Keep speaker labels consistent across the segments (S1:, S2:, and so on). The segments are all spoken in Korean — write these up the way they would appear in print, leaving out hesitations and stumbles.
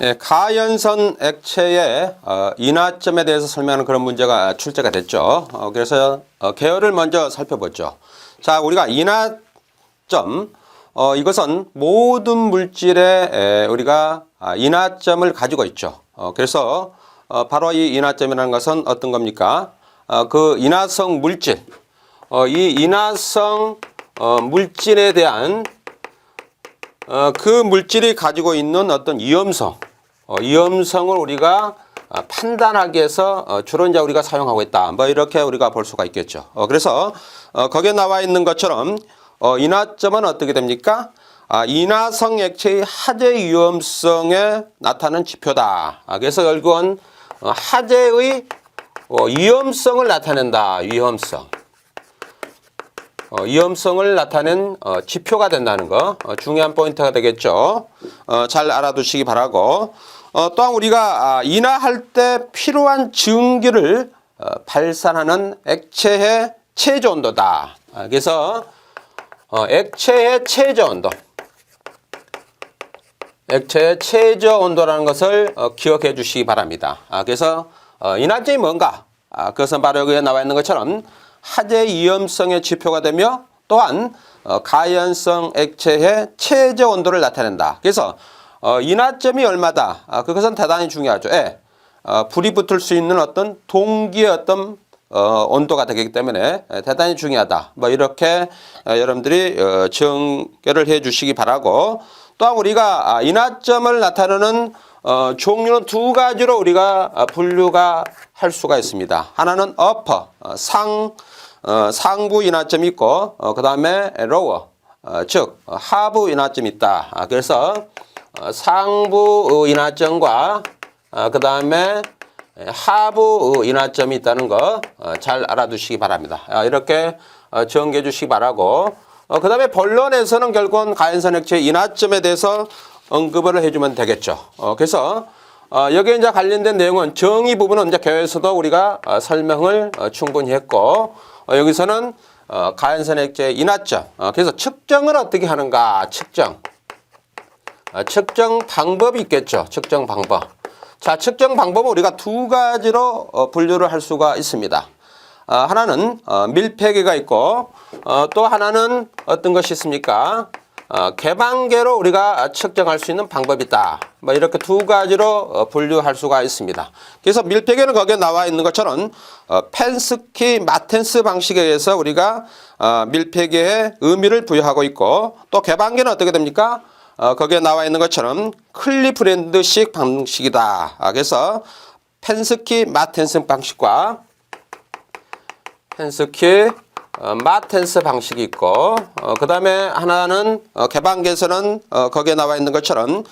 S1: 예, 가연성 액체의 인화점에 대해서 설명하는 그런 문제가 출제가 됐죠. 그래서 계열을 먼저 살펴보죠. 자, 우리가 인화점, 이것은 모든 물질에 우리가 인화점을 가지고 있죠. 그래서 바로 이 인화점이라는 것은 어떤 겁니까? 그 인화성 물질, 이 인화성 물질에 대한 그 물질이 가지고 있는 어떤 위험성, 위험성을 우리가 판단하기 위해서 주로 이제 우리가 사용하고 있다. 뭐 이렇게 우리가 볼 수가 있겠죠. 그래서 거기에 나와 있는 것처럼 인화점은 어떻게 됩니까? 인화성 액체의 화재 위험성에 나타나는 지표다. 그래서 결국은 화재의 위험성을 나타낸다. 위험성. 위험성을 나타낸 지표가 된다는 거 중요한 포인트가 되겠죠. 잘 알아두시기 바라고, 또한 우리가 인화할 때 필요한 증기를 발산하는 액체의 최저 온도다. 그래서 액체의 최저 온도, 액체의 최저 온도라는 것을 기억해 주시기 바랍니다. 그래서 인화점이 뭔가? 그것은 바로 여기에 나와 있는 것처럼 화재 위험성의 지표가 되며 또한 가연성 액체의 최저 온도를 나타낸다. 그래서 인화점이 얼마다? 그것은 대단히 중요하죠. 불이 붙을 수 있는 어떤 동기의 어떤 온도가 되기 때문에 대단히 중요하다. 뭐 이렇게 여러분들이 정결을 해 주시기 바라고, 또한 우리가 인화점을 나타내는 종류는 두 가지로 우리가 분류가 할 수가 있습니다. 하나는 upper, 상부 인화점이 있고, 그 다음에 lower, 즉 하부 인화점이 있다. 그래서 상부 인화점과 그 다음에 하부 인화점이 있다는 거 잘 알아두시기 바랍니다. 이렇게 정리해 주시기 바라고, 그 다음에 본론에서는 결국은 가연성 액체의 인화점에 대해서 언급을 해주면 되겠죠. 그래서 여기에 이제 관련된 내용은 정의 부분은 이제 교회에서도 우리가 설명을 충분히 했고, 여기서는 가연성 액체의 인화점, 그래서 측정을 어떻게 하는가? 측정 방법이 있겠죠. 측정 방법. 자, 측정 방법은 우리가 두 가지로 분류를 할 수가 있습니다. 하나는 밀폐계가 있고, 또 하나는 어떤 것이 있습니까? 개방계로 우리가 측정할 수 있는 방법이 있다. 뭐 이렇게 두 가지로 분류할 수가 있습니다. 그래서 밀폐계는 거기에 나와 있는 것처럼 펜스키 마텐스 방식에 의해서 우리가 밀폐계에 의미를 부여하고 있고, 또 개방계는 어떻게 됩니까? 거기에 나와 있는 것처럼 클리프랜드식 방식이다. 그래서 펜스키 마텐스 방식과 펜스키 마텐스 방식이 있고, 그 다음에 하나는 개방계에서는 거기에 나와 있는 것처럼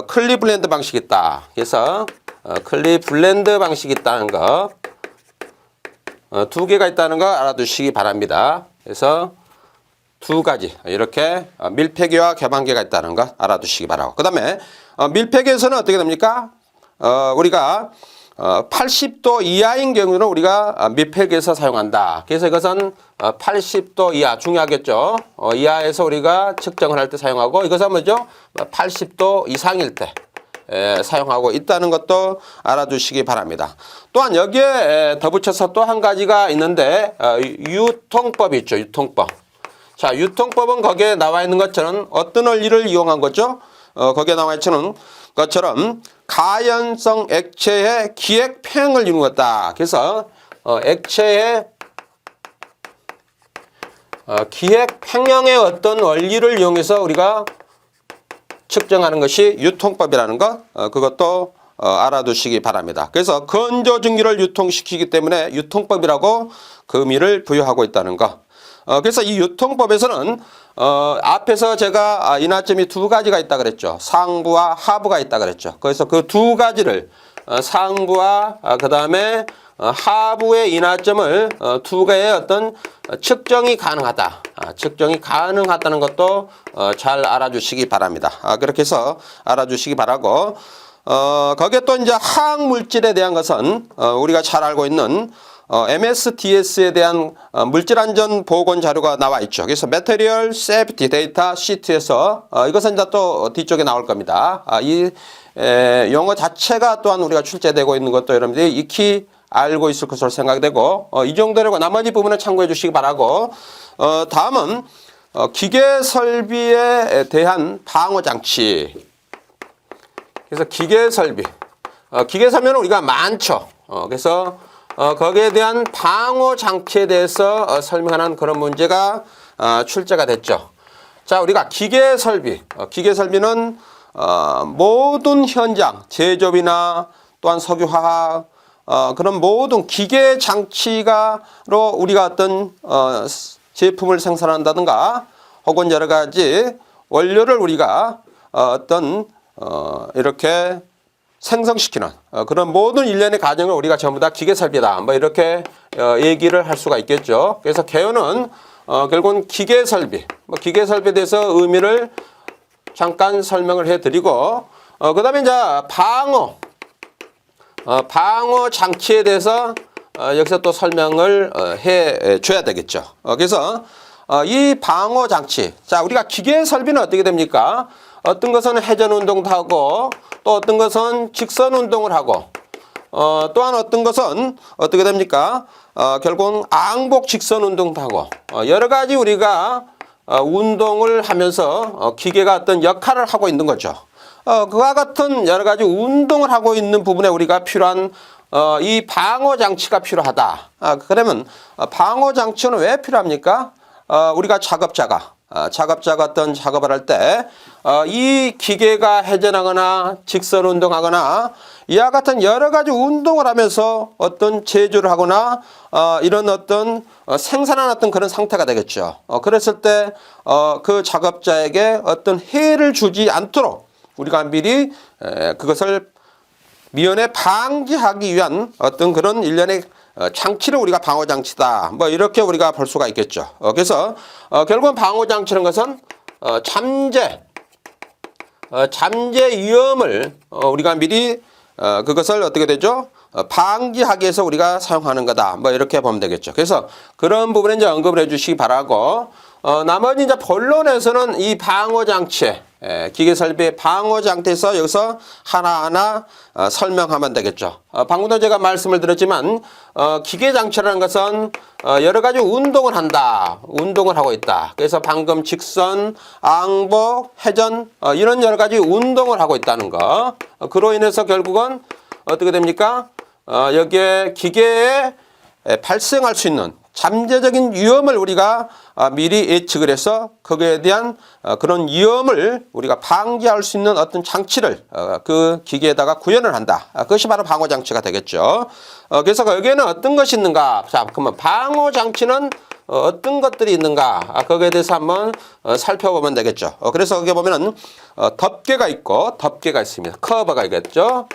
S1: 클리블랜드 방식이 있다. 그래서 클리블랜드 방식이 있다는 거, 두 개가 있다는 거 알아두시기 바랍니다. 그래서 두 가지 이렇게 밀폐계와 개방계가 있다는 거 알아두시기 바라고, 그 다음에 밀폐계에서는 어떻게 됩니까? 우리가 80도 이하인 경우는 우리가 밀폐계에서 사용한다. 그래서 이것은 80도 이하 중요하겠죠. 이하에서 우리가 측정을 할 때 사용하고, 이것은 뭐죠? 80도 이상일 때 사용하고 있다는 것도 알아두시기 바랍니다. 또한 여기에 덧붙여서 또 한 가지가 있는데 유통법이 있죠. 유통법. 자, 유통법은 거기에 나와 있는 것처럼 어떤 원리를 이용한 거죠? 거기에 나와 있는 것처럼 가연성 액체의 기획 평형을 이루었다. 그래서 액체의 기획 평형의 어떤 원리를 이용해서 우리가 측정하는 것이 유통법이라는 것, 그것도 알아두시기 바랍니다. 그래서 건조 증기를 유통시키기 때문에 유통법이라고 그 의미를 부여하고 있다는 것. 그래서 이 유통법에서는 앞에서 제가 인화점이 두 가지가 있다 그랬죠. 상부와 하부가 있다 그랬죠. 그래서 그 두 가지를 상부와 그 다음에 하부의 인화점을 두 개의 어떤 측정이 가능하다. 측정이 가능하다는 것도 잘 알아주시기 바랍니다. 그렇게 해서 알아주시기 바라고, 거기에 또 이제 화학 물질에 대한 것은 우리가 잘 알고 있는 MSDS에 대한 물질 안전 보건 자료가 나와 있죠. 그래서 Material Safety Data Sheet에서 이것은 이제 또 뒤쪽에 나올 겁니다. 이 용어 자체가 또한 우리가 출제되고 있는 것도 여러분들이 익히 알고 있을 것으로 생각되고 이 정도라고 나머지 부분을 참고해 주시기 바라고 다음은 기계 설비에 대한 방어 장치. 그래서 기계 설비. 기계 설비는 우리가 많죠. 그래서 거기에 대한 방어 장치에 대해서 설명하는 그런 문제가 출제가 됐죠. 자, 우리가 기계 설비. 기계 설비는 모든 현장, 제조업이나 또한 석유화학 그런 모든 기계 장치가로 우리가 어떤 제품을 생산한다든가 혹은 여러 가지 원료를 우리가 어떤 이렇게 생성시키는 그런 모든 일련의 과정을 우리가 전부 다 기계 설비다. 뭐 이렇게 얘기를 할 수가 있겠죠. 그래서 개요는 결국은 기계 설비, 기계 설비에 대해서 의미를 잠깐 설명을 해드리고 그다음에 이제 방어 장치에 대해서 여기서 또 설명을 해 줘야 되겠죠. 그래서 이 방어 장치, 자 우리가 기계 설비는 어떻게 됩니까? 어떤 것은 회전 운동도 하고 또 어떤 것은 직선 운동을 하고 또한 어떤 것은 어떻게 됩니까? 결국은 앙복 직선 운동도 하고 여러 가지 우리가 운동을 하면서 기계가 어떤 역할을 하고 있는 거죠. 그와 같은 여러 가지 운동을 하고 있는 부분에 우리가 필요한 이 방어 장치가 필요하다. 그러면 방어 장치는 왜 필요합니까? 우리가 작업자가 어떤 작업을 할 때 이 기계가 회전하거나 직선 운동하거나 이와 같은 여러 가지 운동을 하면서 어떤 제조를 하거나 이런 어떤 생산하는 어떤 그런 상태가 되겠죠. 그랬을 때 그 작업자에게 어떤 해를 주지 않도록 우리가 미리 그것을 미연에 방지하기 위한 어떤 그런 일련의 장치를 우리가 방어장치다. 뭐 이렇게 우리가 볼 수가 있겠죠. 그래서 결국은 방어장치라는 것은 잠재 위험을 우리가 미리 그것을 어떻게 되죠? 방지하기 위해서 우리가 사용하는 거다. 뭐 이렇게 보면 되겠죠. 그래서 그런 부분에 이제 언급을 해주시기 바라고 나머지 이제 본론에서는 이 방어장치 기계 설비의 방어 장치에서 여기서 하나하나 설명하면 되겠죠. 방금도 제가 말씀을 드렸지만 기계 장치라는 것은 여러 가지 운동을 한다. 운동을 하고 있다. 그래서 방금 직선, 앙복, 회전 이런 여러 가지 운동을 하고 있다는 거. 그로 인해서 결국은 어떻게 됩니까? 여기에 기계에 발생할 수 있는 잠재적인 위험을 우리가 미리 예측을 해서 거기에 대한 그런 위험을 우리가 방지할 수 있는 어떤 장치를 그 기계에다가 구현을 한다. 그것이 바로 방어 장치가 되겠죠. 그래서 여기에는 어떤 것이 있는가? 자, 그러면 방어 장치는 어떤 것들이 있는가? 거기에 대해서 한번 살펴보면 되겠죠. 그래서 거기에 보면은 덮개가 있고 덮개가 있습니다. 커버가 있겠죠.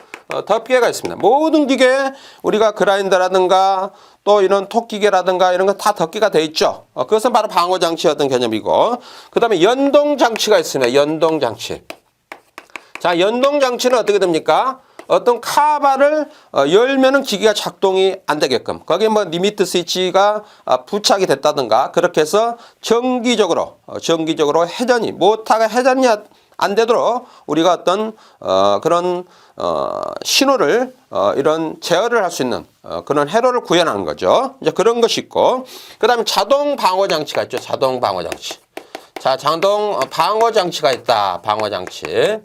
S1: 덮개가 있습니다. 모든 기계 우리가 그라인더라든가 또 이런 톡기계라든가 이런 거 다 덮개가 돼 있죠. 그것은 바로 방어 장치의 어떤 개념이고 그다음에 연동 장치가 있습니다. 연동 장치. 자, 연동 장치는 어떻게 됩니까? 어떤 카바를 열면은 기계가 작동이 안 되게끔 거기에 뭐 리미트 스위치가 부착이 됐다든가 그렇게 해서 정기적으로 회전이 모터가 회전이 안 되도록 우리가 어떤 그런 신호를 이런 제어를 할 수 있는 그런 회로를 구현하는 거죠. 이제 그런 것이 있고 그다음에 자동 방어 장치가 있죠. 자동 방어 장치. 자, 자동 방어 장치가 있다. 방어 장치.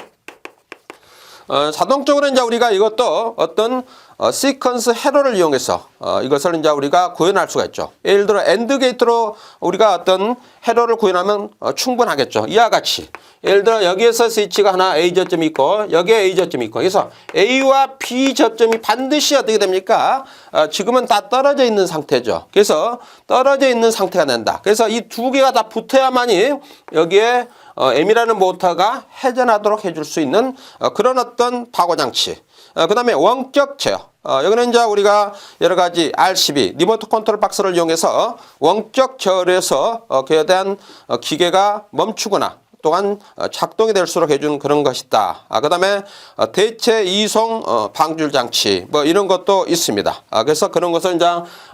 S1: 자동적으로 이제 우리가 이것도 어떤 시퀀스 회로를 이용해서 이것을 이제 우리가 구현할 수가 있죠. 예를 들어 엔드 게이트로 우리가 어떤 회로를 구현하면 충분하겠죠. 이와 같이 예를 들어 여기에서 스위치가 하나 A 저점이 있고 여기에 A 저점이 있고 그래서 A와 B 저점이 반드시 어떻게 됩니까? 지금은 다 떨어져 있는 상태죠. 그래서 떨어져 있는 상태가 된다. 그래서 이 두 개가 다 붙어야만이 여기에 M이라는 모터가 회전하도록 해줄 수 있는 그런 어떤 방어 장치. 그 다음에 원격 제어. 여기는 이제 우리가 여러 가지 RCB, 리모트 컨트롤 박스를 이용해서 원격 제어를 해서 그에 대한 기계가 멈추거나 또한 작동이 될수록 해주는 그런 것이다. 그다음에 대체 이송 방출 장치 뭐 이런 것도 있습니다. 그래서 그런 것을 이제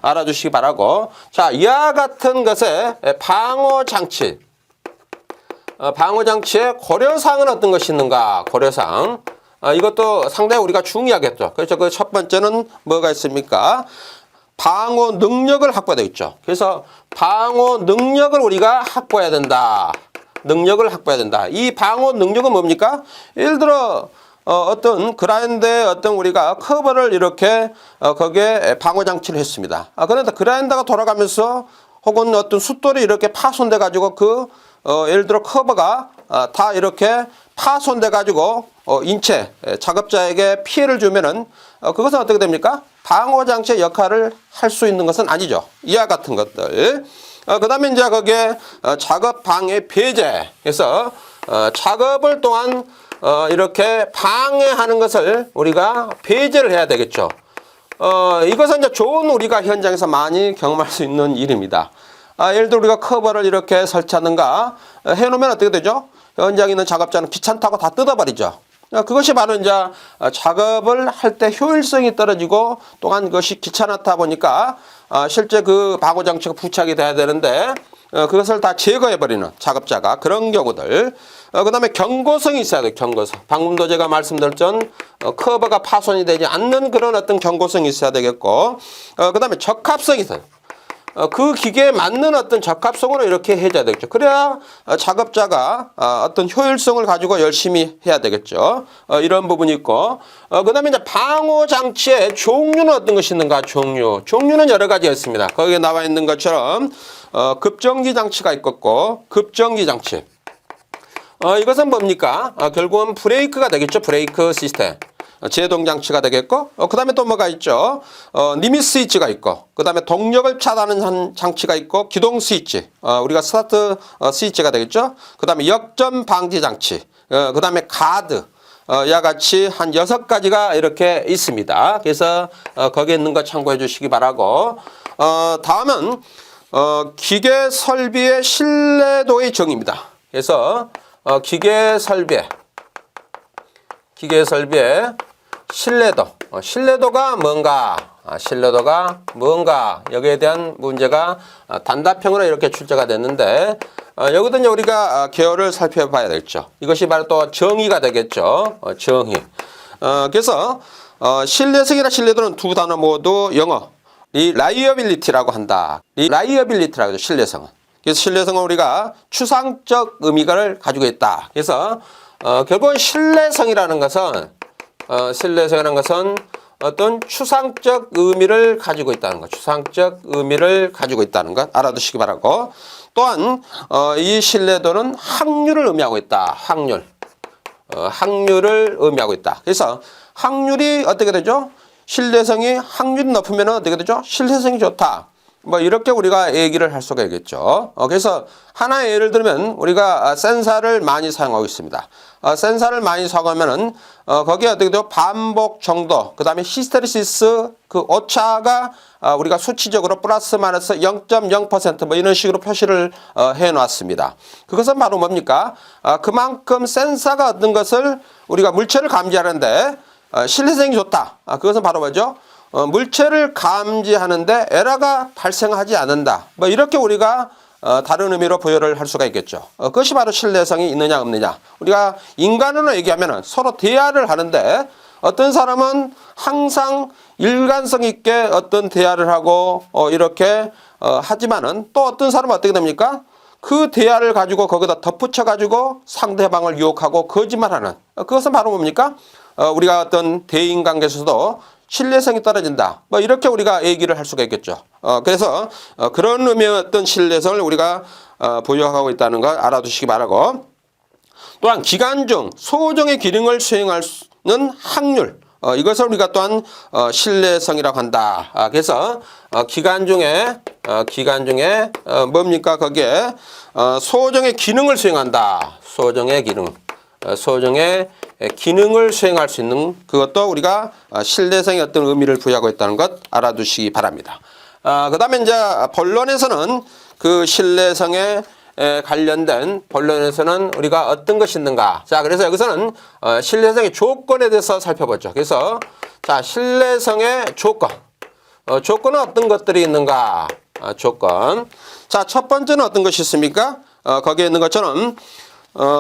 S1: 알아주시기 바라고. 자, 이와 같은 것의 방호 장치. 방호 장치의 고려사항은 어떤 것이 있는가? 고려사항. 이것도 상당히 우리가 중요하겠죠. 그래서 그 첫 번째는 뭐가 있습니까? 방호 능력을 확보해야 되겠죠. 그래서 방호 능력을 우리가 확보해야 된다. 능력을 확보해야 된다. 이 방호 능력은 뭡니까? 예를 들어 어떤 그라인더에 어떤 우리가 커버를 이렇게 거기에 방호 장치를 했습니다. 그런데 그라인더가 돌아가면서 혹은 어떤 숫돌이 이렇게 파손돼 가지고 예를 들어 커버가 다 이렇게 파손돼 가지고 인체 작업자에게 피해를 주면은 그것은 어떻게 됩니까? 방호 장치의 역할을 할 수 있는 것은 아니죠. 이와 같은 것들. 그다음에 이제 거기에 작업 방해 배제. 그래서 작업을 또한 이렇게 방해하는 것을 우리가 배제를 해야 되겠죠. 이것은 이제 좋은 우리가 현장에서 많이 경험할 수 있는 일입니다. 예를 들어 우리가 커버를 이렇게 설치하는가 해놓으면 어떻게 되죠? 현장에 있는 작업자는 귀찮다고 다 뜯어버리죠. 그것이 바로 이제 작업을 할 때 효율성이 떨어지고 또한 그것이 귀찮았다 보니까 실제 그 방호 장치가 부착이 돼야 되는데 그것을 다 제거해버리는 작업자가 그런 경우들. 그 다음에 경고성이 있어야 돼요. 경고성. 방금도 제가 말씀드렸던 커버가 파손이 되지 않는 그런 어떤 경고성이 있어야 되겠고, 그 다음에 적합성이 있어요. 그 기계에 맞는 어떤 적합성으로 이렇게 해줘야 되겠죠. 그래야 작업자가 어떤 효율성을 가지고 열심히 해야 되겠죠. 이런 부분이 있고, 그 다음에 이제 방호 장치의 종류는 어떤 것이 있는가? 종류는 여러 가지가 있습니다. 거기에 나와 있는 것처럼 급전기 장치가 있겠고, 급전기 장치. 이것은 뭡니까? 결국은 브레이크가 되겠죠. 브레이크 시스템. 제동 장치가 되겠고, 그 다음에 또 뭐가 있죠? 리밋 스위치가 있고, 그 다음에 동력을 차단하는 장치가 있고, 기동 스위치, 우리가 스타트 스위치가 되겠죠? 그 다음에 역전 방지 장치, 그 다음에 가드, 이와 같이 한 6가지가 이렇게 있습니다. 그래서 거기에 있는 거 참고해 주시기 바라고. 다음은 기계 설비의 신뢰도의 정의입니다. 그래서 기계 설비의 신뢰도. 신뢰도가 뭔가? 신뢰도가 뭔가? 여기에 대한 문제가 단답형으로 이렇게 출제가 됐는데, 여기도 이제 우리가 개요를 살펴봐야 되겠죠. 이것이 바로 또 정의가 되겠죠. 정의. 그래서 신뢰성이나 신뢰도는 두 단어 모두 영어. reliability라고 한다. reliability라고 하죠. 신뢰성은. 그래서 신뢰성은 우리가 추상적 의미를 가지고 있다. 그래서 결국은 신뢰성이라는 것은 어떤 추상적 의미를 가지고 있다는 것, 추상적 의미를 가지고 있다는 것 알아두시기 바라고. 또한 이 신뢰도는 확률을 의미하고 있다. 확률을 의미하고 있다. 그래서 확률이 어떻게 되죠? 신뢰성이 확률이 높으면 어떻게 되죠? 신뢰성이 좋다. 뭐 이렇게 우리가 얘기를 할 수가 있겠죠. 그래서 하나의 예를 들면 우리가 센서를 많이 사용하고 있습니다. 센서를 많이 사용하면은 거기에 어떻게 돼요? 반복 정도, 그 다음에 히스테리시스 그 오차가 우리가 수치적으로 플러스 마이너스 0.0% 뭐 이런 식으로 표시를 해 놨습니다. 그것은 바로 뭡니까? 그만큼 센서가 어떤 것을 우리가 물체를 감지하는데 신뢰성이 좋다. 그것은 바로 뭐죠? 물체를 감지하는데 에러가 발생하지 않는다. 뭐 이렇게 우리가 다른 의미로 부여를 할 수가 있겠죠. 그것이 바로 신뢰성이 있느냐 없느냐. 우리가 인간으로 얘기하면 서로 대화를 하는데 어떤 사람은 항상 일관성 있게 어떤 대화를 하고 이렇게 하지만은 또 어떤 사람은 어떻게 됩니까? 그 대화를 가지고 거기다 덧붙여 가지고 상대방을 유혹하고 거짓말하는. 그것은 바로 뭡니까? 우리가 어떤 대인 관계에서도 신뢰성이 떨어진다. 뭐 이렇게 우리가 얘기를 할 수가 있겠죠. 그래서 그런 의미의 어떤 신뢰성을 우리가 보유하고 있다는 걸 알아두시기 바라고. 또한 기간 중 소정의 기능을 수행할 수 있는 확률. 이것을 우리가 또한 신뢰성이라고 한다. 그래서 기간 중에 뭡니까? 거기에 소정의 기능을 수행한다. 소정의 기능을 수행할 수 있는 그것도 우리가 신뢰성의 어떤 의미를 부여하고 있다는 것 알아두시기 바랍니다. 그 다음에 이제 본론에서는 그 신뢰성의 관련된 본론에서는 우리가 어떤 것이 있는가. 자, 그래서 여기서는 신뢰성의 조건에 대해서 살펴보죠. 그래서 자, 신뢰성의 조건. 조건은 어떤 것들이 있는가? 조건. 자, 첫 번째는 어떤 것이 있습니까? 거기에 있는 것처럼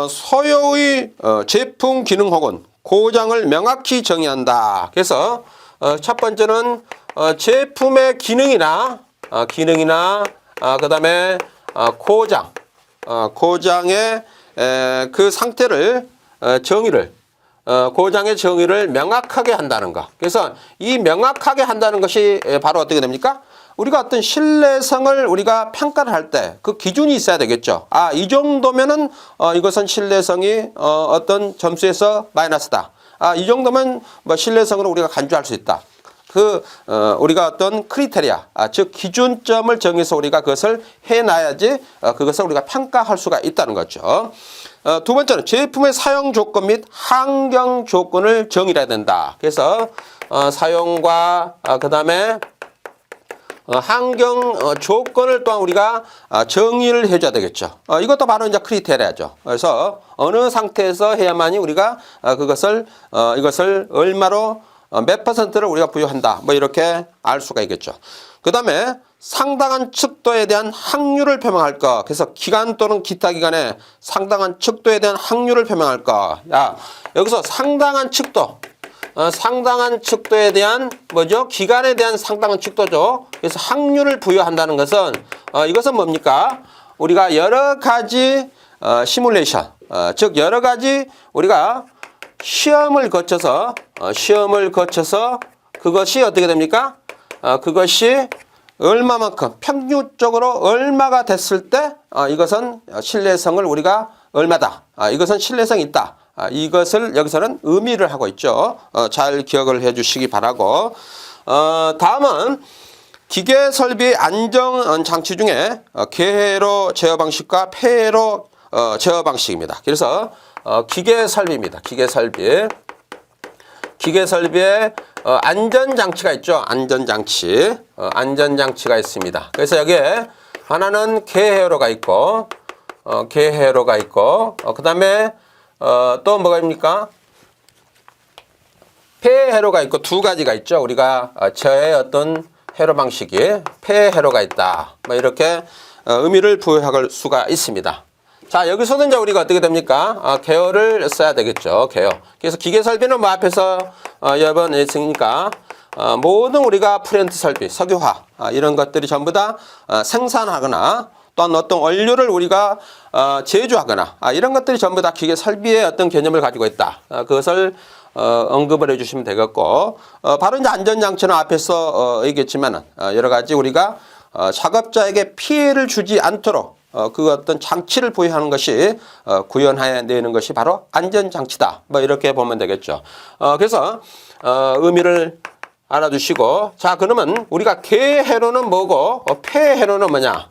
S1: 소요의 제품 기능 혹은 고장을 명확히 정의한다. 그래서 첫 번째는 제품의 기능이나 그다음에 고장의 그 상태를 고장의 정의를 명확하게 한다는 것. 그래서 이 명확하게 한다는 것이 바로 어떻게 됩니까? 우리가 어떤 신뢰성을 우리가 평가를 할 때 그 기준이 있어야 되겠죠. 이 정도면은 이것은 신뢰성이 어떤 점수에서 마이너스다. 이 정도면 뭐 신뢰성으로 우리가 간주할 수 있다. 우리가 어떤 크리테리아, 즉 기준점을 정해서 우리가 그것을 해놔야지 그것을 우리가 평가할 수가 있다는 거죠. 두 번째는 제품의 사용 조건 및 환경 조건을 정의해야 된다. 그래서 사용과 그다음에 환경 조건을 또한 우리가 정의를 해줘야 되겠죠. 이것도 바로 이제 크리테리아죠. 그래서 어느 상태에서 해야만이 우리가 이것을 얼마로 몇 퍼센트를 우리가 부여한다. 뭐 이렇게 알 수가 있겠죠. 그 다음에 상당한 척도에 대한 확률을 표명할 것. 그래서 기간 또는 기타 기간에 상당한 척도에 대한 확률을 표명할 것. 여기서 상당한 척도. 상당한 척도에 대한 뭐죠? 기간에 대한 상당한 척도죠. 그래서 확률을 부여한다는 것은 이것은 뭡니까? 우리가 여러 가지 시뮬레이션, 즉 여러 가지 우리가 시험을 거쳐서 그것이 어떻게 됩니까? 그것이 얼마만큼 평균적으로 얼마가 됐을 때 이것은 신뢰성을 우리가 얼마다. 이것은 신뢰성이 있다. 이것을 여기서는 의미를 하고 있죠. 잘 기억을 해 주시기 바라고. 다음은 기계 설비 안정 장치 중에 개회로 제어 방식과 폐회로 제어 방식입니다. 그래서 기계 설비입니다. 기계 설비에 안전장치가 있죠. 안전장치가 있습니다. 그래서 여기에 하나는 개회로가 있고 그 다음에 또 뭐가 있습니까? 폐회로가 있고 두 가지가 있죠. 우리가 저의 어떤 회로 방식이 폐회로가 있다. 뭐 이렇게 의미를 부여할 수가 있습니다. 자, 여기서도 이제 우리가 어떻게 됩니까? 개요를 써야 되겠죠. 개요. 그래서 기계 설비는 뭐 앞에서 여러 번 했으니까 모든 우리가 플랜트 설비, 석유화 이런 것들이 전부 다 생산하거나 또한 어떤 원료를 우리가 제조하거나 이런 것들이 전부 다 기계 설비의 어떤 개념을 가지고 있다. 그것을 언급을 해주시면 되겠고 바로 이제 안전장치는 앞에서 얘기했지만은 여러 가지 우리가 작업자에게 피해를 주지 않도록 그 어떤 장치를 부여하는 것이 구현해 내는 것이 바로 안전장치다. 뭐 이렇게 보면 되겠죠. 그래서 의미를 알아두시고 자 그러면 우리가 개회로는 뭐고 폐회로는 뭐냐?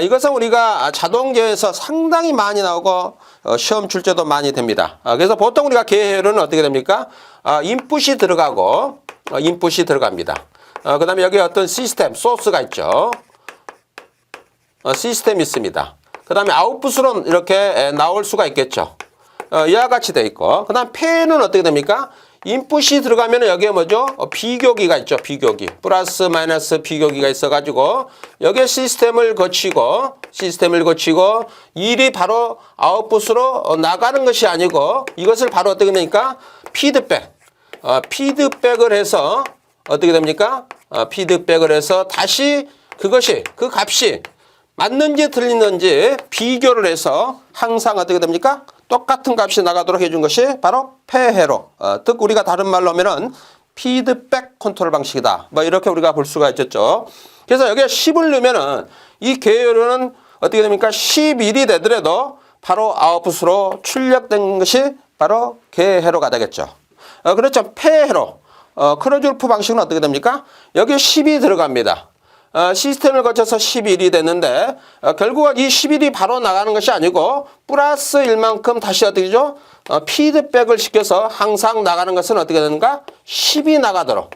S1: 이것은 우리가 자동계에서 상당히 많이 나오고 시험 출제도 많이 됩니다. 그래서 보통 우리가 개회로는 어떻게 됩니까? 인풋이 들어갑니다. 그 다음에 여기 어떤 시스템, 소스가 있죠. 시스템이 있습니다. 그 다음에 아웃풋으로 이렇게 나올 수가 있겠죠. 이와 같이 되어 있고 그 다음 폐는 어떻게 됩니까? 인풋이 들어가면 여기에 뭐죠? 비교기가 있죠. 비교기. 플러스 마이너스 비교기가 있어가지고 여기에 시스템을 거치고 일이 바로 아웃풋으로 나가는 것이 아니고 이것을 바로 어떻게 됩니까? 피드백을 해서 어떻게 됩니까? 피드백을 해서 다시 그 값이 맞는지 틀리는지 비교를 해서 항상 어떻게 됩니까? 똑같은 값이 나가도록 해준 것이 바로 폐회로. 즉 우리가 다른 말로 하면은 피드백 컨트롤 방식이다. 뭐 이렇게 우리가 볼 수가 있겠죠. 그래서 여기에 10을 넣으면은 이 개요료는 어떻게 됩니까? 11이 되더라도 바로 아웃풋으로 출력된 것이 바로 개회로가 되겠죠. 그렇죠. 폐회로. 크로즈루프 방식은 어떻게 됩니까? 여기에 10이 들어갑니다. 시스템을 거쳐서 11이 됐는데 결국은 이 11이 바로 나가는 것이 아니고 플러스 1만큼 다시 어떻게 죠? 피드백을 시켜서 항상 나가는 것은 어떻게 되는가? 10이 나가도록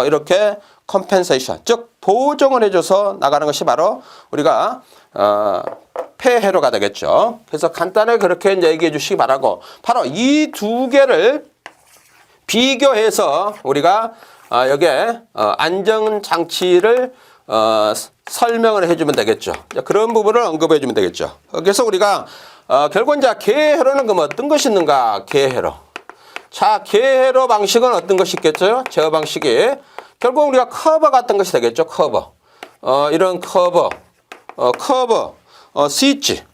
S1: 이렇게 컴펜세이션 즉 보정을 해줘서 나가는 것이 바로 우리가 폐회로가 되겠죠. 그래서 간단하게 그렇게 이제 얘기해 주시기 바라고, 바로 이 두 개를 비교해서 우리가 여기에 안전장치를 설명을 해주면 되겠죠. 그런 부분을 언급해 주면 되겠죠. 그래서 우리가 결국 이제 계회로는 그럼 어떤 것이 있는가? 계회로. 자, 계회로 방식은 어떤 것이 있겠죠? 제어 방식이 결국 우리가 커버 같은 것이 되겠죠. 커버. 이런 커버, 스위치,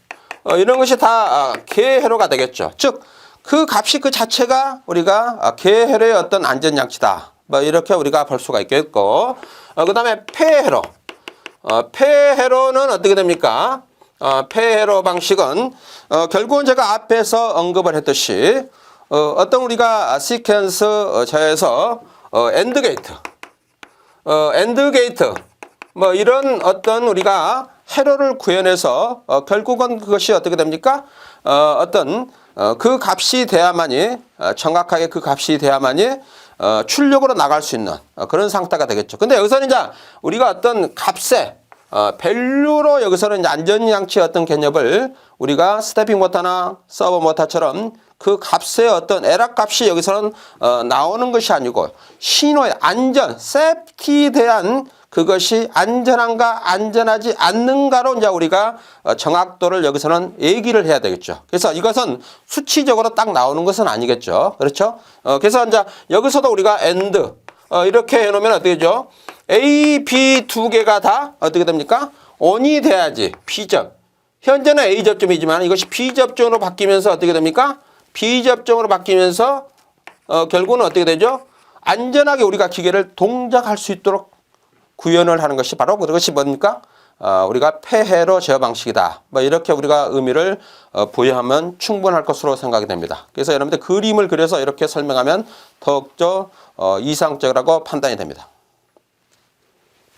S1: 이런 것이 다 계회로가 되겠죠. 즉, 그 값이 그 자체가 우리가 계회로의 어떤 안전장치다. 뭐 이렇게 우리가 볼 수가 있겠고, 그 다음에 폐회로. 폐회로는 어떻게 됩니까? 폐회로 방식은 결국은 제가 앞에서 언급을 했듯이 어떤 우리가 시퀀스 저에서 엔드 게이트 뭐 이런 어떤 우리가 회로를 구현해서 결국은 그것이 어떻게 됩니까? 어떤 그 값이 돼야만이 정확하게 그 값이 돼야만이 출력으로 나갈 수 있는 그런 상태가 되겠죠. 근데 여기서는 이제 우리가 어떤 값에 밸류로 여기서는 이제 안전장치의 어떤 개념을 우리가 스태핑 모터나 서버 모터처럼 그 값의 어떤 에러 값이 여기서는 나오는 것이 아니고 신호의 안전, 세프티에 대한 그것이 안전한가 안전하지 않는가로 이제 우리가 정확도를 여기서는 얘기를 해야 되겠죠. 그래서 이것은 수치적으로 딱 나오는 것은 아니겠죠. 그렇죠? 그래서 이제 여기서도 우리가 AND 이렇게 해놓으면 어떻게 되죠? A, B 두 개가 다 어떻게 됩니까? ON이 돼야지. B접. 현재는 A 접점이지만 이것이 B 접점으로 바뀌면서 어떻게 됩니까? B 접점으로 바뀌면서 결국은 어떻게 되죠? 안전하게 우리가 기계를 동작할 수 있도록 구현을 하는 것이 바로 그것이 뭡니까? 우리가 폐회로 제어 방식이다. 뭐 이렇게 우리가 의미를 부여하면 충분할 것으로 생각이 됩니다. 그래서 여러분들 그림을 그려서 이렇게 설명하면 더욱더 이상적이라고 판단이 됩니다.